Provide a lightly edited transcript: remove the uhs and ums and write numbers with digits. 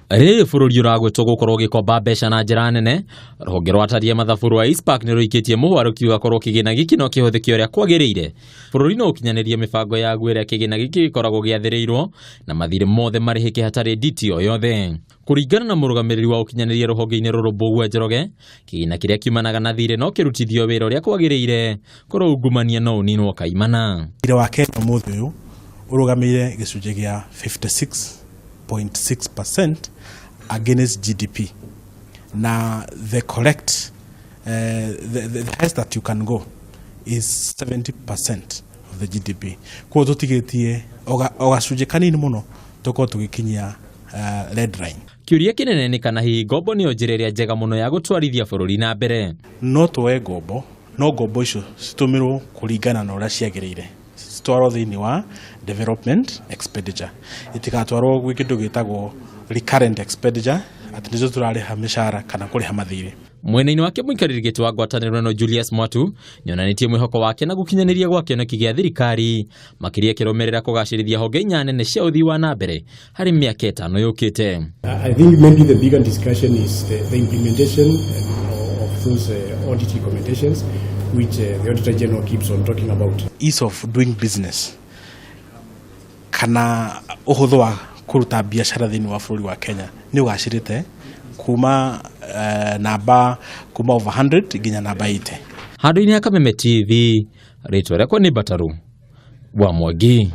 Bururi uragwetwo gukorwo gikomba mbeca na njira nene, ruhonge rwa atari mathabu rwa ICPAK ni ruikitie muhwaru kiugakorwo kigina giki no kihuthikio uria kwagiriire. Bururi no ukinyaniria mibango ya gwira kigina giki gikoragwo giathiriirwo na mathire mothe marihike hatari nditi o yothe. Kuringana na murugamiriri wa ukinyaniria ruhonge-ini ruru Mbugua Njoroge, kigina kiria kiumanaga na thire no kirutithio wira uria kwagiriire, korwo ungumania no uninwo kaimana. Thire wa Kenya muthe uyu urugamire gicunje gia 56.6% against GDP. Now the correct the highest that you can go is 70% of the GDP. Kwa tutigetie ogacunje kanini muno toko tugikinyia red line. Kiuria kinene ni kana hi ngombo niyo njiriria njega muno ya gutwarithia bururi na mbere. No tuwe ngombo, no ngombo icio citumirwo kuringana na uria ciagiriire. Citwarwo thiini wa development expenditure. Itikatwarwo gwi kindu gitagwo recurrent expenditure ati nizo turariha mishara kana kuriha mathire. Mwena-ini wake muikariri giti wa ngwataniro no Julius Mwatu nionanitie mwihoko wake na gukinyaniria gwake no kigia thirikari makiria kiromerera kugacirithia honge inya nene cia uthii wa nambere hari miaka 5 yukite. I think maybe the bigger discussion is the implementation of those audit recommendations which the Auditor General keeps on talking about. Ease of doing business kana uhuthu wa kuruta biashara thiini wa bururi wa Kenya ni ugacirite kuuma namba kuma over 100 nginya namba 80. Handu-ini ya Kameme TV, ritwa riakwa ni Bataru wa Mwangi.